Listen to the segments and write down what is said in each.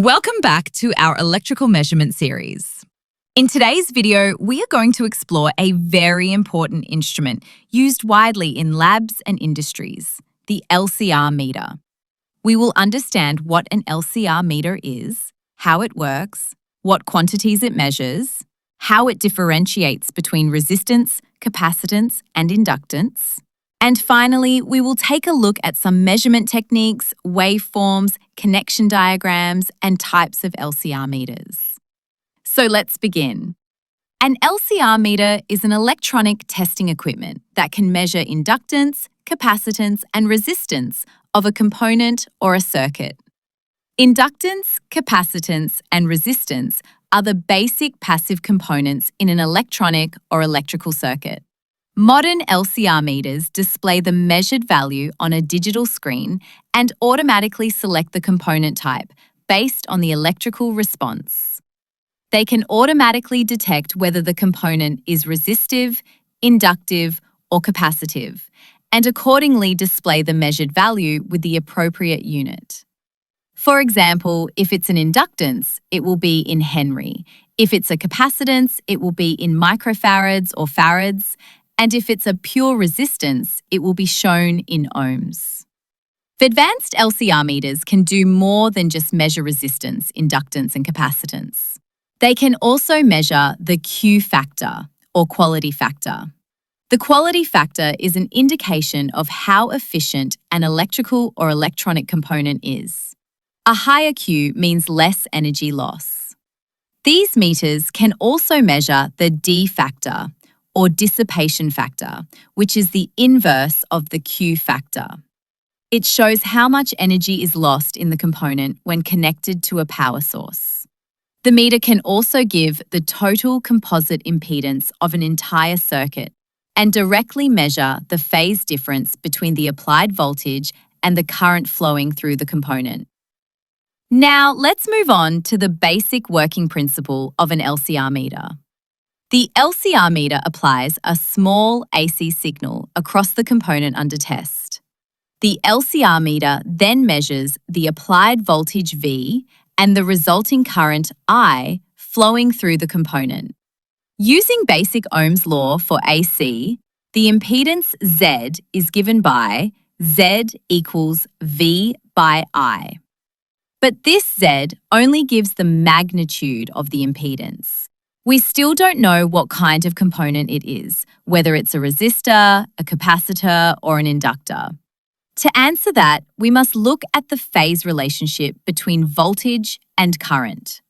Welcome back to our electrical measurement series. In today's video, we are going to explore a very important instrument used widely in labs and industries, the LCR meter. We will understand what an LCR meter is, how it works, what quantities it measures, how it differentiates between resistance, capacitance, and inductance. And finally, we will take a look at some measurement techniques, waveforms, connection diagrams, and types of LCR meters. So let's begin. An LCR meter is an electronic testing equipment that can measure inductance, capacitance, and resistance of a component or a circuit. Inductance, capacitance, and resistance are the basic passive components in an electronic or electrical circuit. Modern LCR meters display the measured value on a digital screen and automatically select the component type based on the electrical response. They can automatically detect whether the component is resistive, inductive, or capacitive, and accordingly display the measured value with the appropriate unit. For example, if it's an inductance, it will be in Henry. If it's a capacitance, it will be in microfarads or farads. And if it's a pure resistance, it will be shown in ohms. Advanced LCR meters can do more than just measure resistance, inductance, and capacitance. They can also measure the Q factor, or quality factor. The quality factor is an indication of how efficient an electrical or electronic component is. A higher Q means less energy loss. These meters can also measure the D factor, or dissipation factor, which is the inverse of the Q factor. It shows how much energy is lost in the component when connected to a power source. The meter can also give the total composite impedance of an entire circuit and directly measure the phase difference between the applied voltage and the current flowing through the component. Now, let's move on to the basic working principle of an LCR meter. The LCR meter applies a small AC signal across the component under test. The LCR meter then measures the applied voltage V and the resulting current I flowing through the component. Using basic Ohm's law for AC, the impedance Z is given by Z equals V by I. But this Z only gives the magnitude of the impedance. We still don't know what kind of component it is, whether it's a resistor, a capacitor, or an inductor. To answer that, we must look at the phase relationship between voltage and current.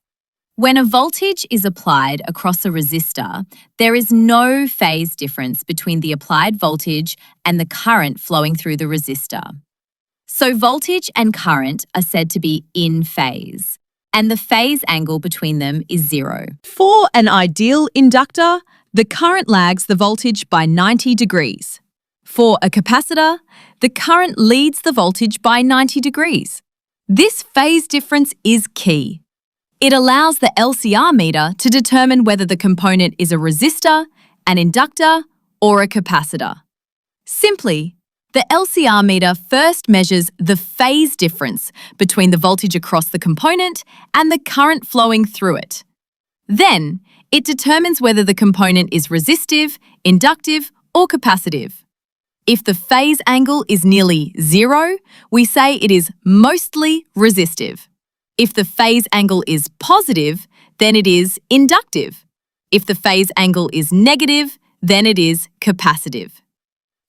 When a voltage is applied across a resistor, there is no phase difference between the applied voltage and the current flowing through the resistor. So voltage and current are said to be in phase, and the phase angle between them is 0. For an ideal inductor, the current lags the voltage by 90 degrees. For a capacitor, the current leads the voltage by 90 degrees. This phase difference is key. It allows the LCR meter to determine whether the component is a resistor, an inductor, or a capacitor. Simply, the LCR meter first measures the phase difference between the voltage across the component and the current flowing through it. Then, it determines whether the component is resistive, inductive, or capacitive. If the phase angle is nearly 0, we say it is mostly resistive. If the phase angle is positive, then it is inductive. If the phase angle is negative, then it is capacitive.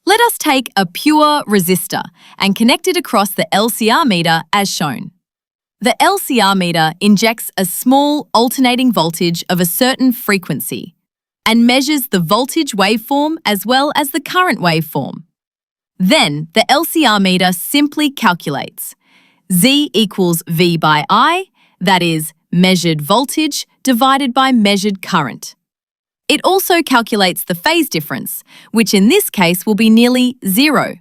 Let us take a pure resistor and connect it across the LCR meter as shown. The LCR meter injects a small alternating voltage of a certain frequency and measures the voltage waveform as well as the current waveform. Then the LCR meter simply calculates Z equals V by I, that is, measured voltage divided by measured current. It also calculates the phase difference, which in this case will be nearly 0,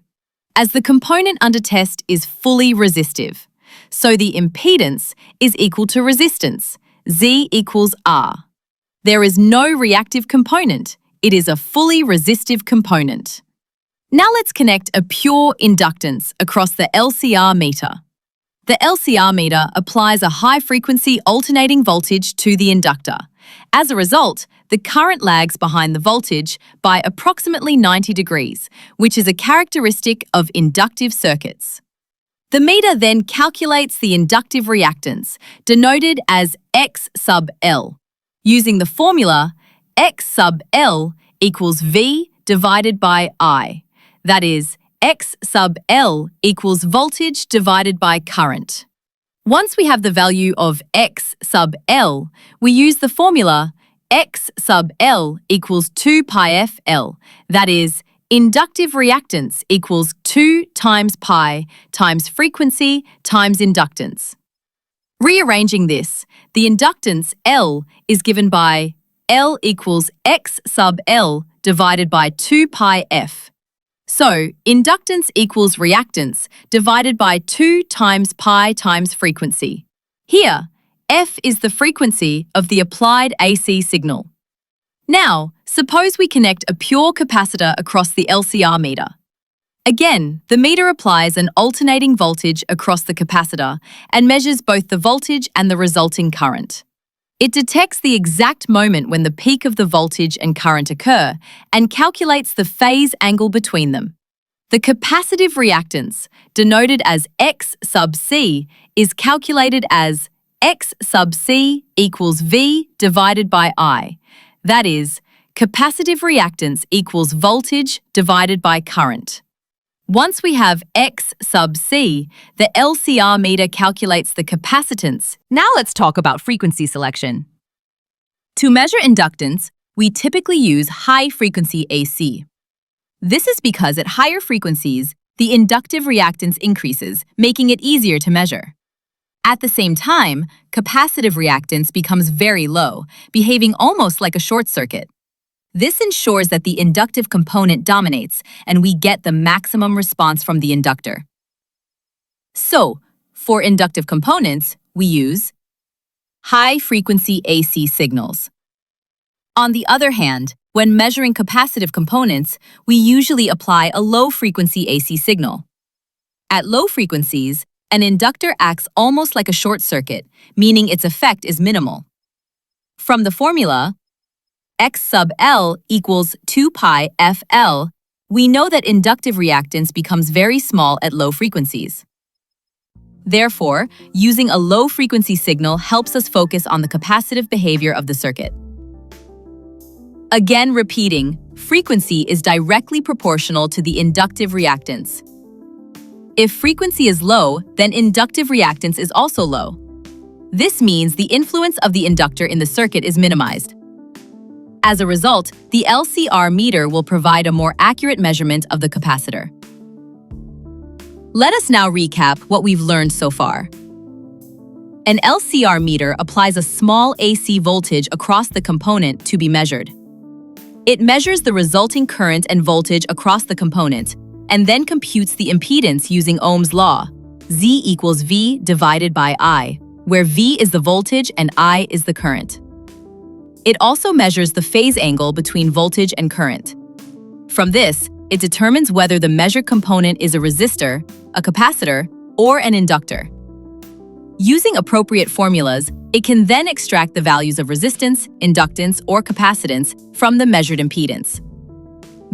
as the component under test is fully resistive. So the impedance is equal to resistance, Z equals R. There is no reactive component. It is a fully resistive component. Now let's connect a pure inductance across the LCR meter. The LCR meter applies a high-frequency alternating voltage to the inductor. As a result, the current lags behind the voltage by approximately 90 degrees, which is a characteristic of inductive circuits. The meter then calculates the inductive reactance, denoted as X sub L, using the formula X sub L equals V divided by I. That is, X sub L equals voltage divided by current. Once we have the value of X sub L, we use the formula X sub L equals 2 pi f L. That is, inductive reactance equals 2 times pi times frequency times inductance. Rearranging this, the inductance L is given by L equals X sub L divided by 2 pi f. So, inductance equals reactance divided by 2 times pi times frequency. Here, f is the frequency of the applied AC signal. Now, suppose we connect a pure capacitor across the LCR meter. Again, the meter applies an alternating voltage across the capacitor and measures both the voltage and the resulting current. It detects the exact moment when the peak of the voltage and current occur and calculates the phase angle between them. The capacitive reactance, denoted as X sub C, is calculated as X sub C equals V divided by I. That is, capacitive reactance equals voltage divided by current. Once we have X sub C, the LCR meter calculates the capacitance. Now let's talk about frequency selection. To measure inductance, we typically use high-frequency AC. This is because at higher frequencies, the inductive reactance increases, making it easier to measure. At the same time, capacitive reactance becomes very low, behaving almost like a short circuit. This ensures that the inductive component dominates and we get the maximum response from the inductor. So, for inductive components, we use high-frequency AC signals. On the other hand, when measuring capacitive components, we usually apply a low-frequency AC signal. At low frequencies, an inductor acts almost like a short circuit, meaning its effect is minimal. From the formula, X sub L equals 2 pi FL, we know that inductive reactance becomes very small at low frequencies. Therefore, using a low-frequency signal helps us focus on the capacitive behavior of the circuit. Again repeating, frequency is directly proportional to the inductive reactance. If frequency is low, then inductive reactance is also low. This means the influence of the inductor in the circuit is minimized. As a result, the LCR meter will provide a more accurate measurement of the capacitor. Let us now recap what we've learned so far. An LCR meter applies a small AC voltage across the component to be measured. It measures the resulting current and voltage across the component, and then computes the impedance using Ohm's law, Z equals V divided by I, where V is the voltage and I is the current. It also measures the phase angle between voltage and current. From this, it determines whether the measured component is a resistor, a capacitor, or an inductor. Using appropriate formulas, it can then extract the values of resistance, inductance, or capacitance from the measured impedance.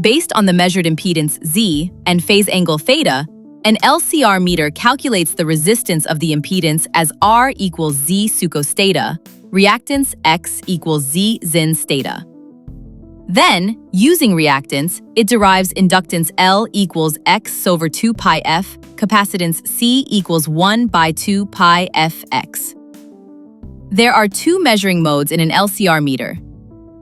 Based on the measured impedance Z and phase angle theta, an LCR meter calculates the resistance of the impedance as R equals Z sucos theta, reactance X equals Z zins theta. Then, using reactance, it derives inductance L equals X over 2 pi F, capacitance C equals 1 by 2 pi Fx. There are two measuring modes in an LCR meter.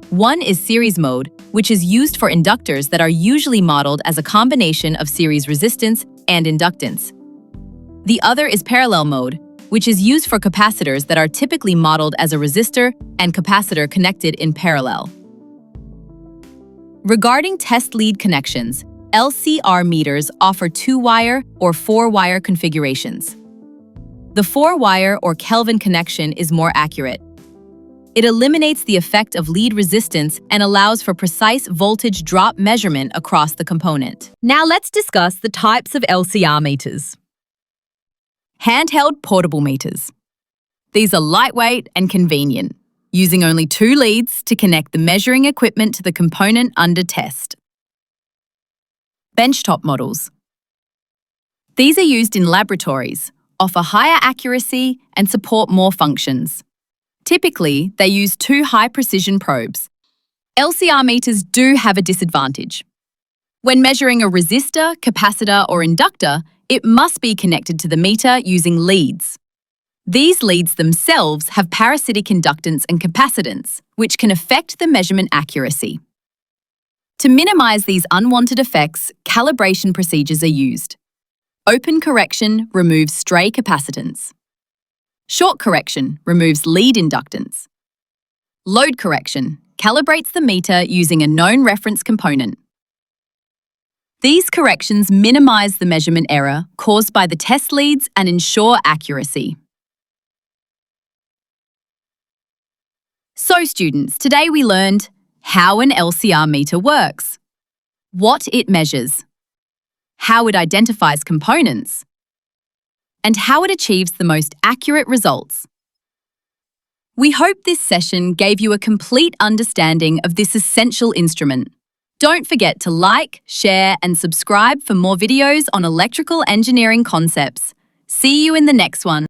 One is series mode, which is used for inductors that are usually modeled as a combination of series resistance and inductance. The other is parallel mode, which is used for capacitors that are typically modeled as a resistor and capacitor connected in parallel. Regarding test lead connections, LCR meters offer 2-wire or 4-wire configurations. The 4-wire or Kelvin connection is more accurate. It eliminates the effect of lead resistance and allows for precise voltage drop measurement across the component. Now let's discuss the types of LCR meters. Handheld portable meters. These are lightweight and convenient, using only 2 leads to connect the measuring equipment to the component under test. Benchtop models. These are used in laboratories, offer higher accuracy and support more functions. Typically, they use 2 high-precision probes. LCR meters do have a disadvantage. When measuring a resistor, capacitor or inductor, it must be connected to the meter using leads. These leads themselves have parasitic inductance and capacitance, which can affect the measurement accuracy. To minimize these unwanted effects, calibration procedures are used. Open correction removes stray capacitance. Short correction removes lead inductance. Load correction calibrates the meter using a known reference component. These corrections minimize the measurement error caused by the test leads and ensure accuracy. So students, today we learned how an LCR meter works, what it measures, how it identifies components, and how it achieves the most accurate results. We hope this session gave you a complete understanding of this essential instrument. Don't forget to like, share, and subscribe for more videos on electrical engineering concepts. See you in the next one.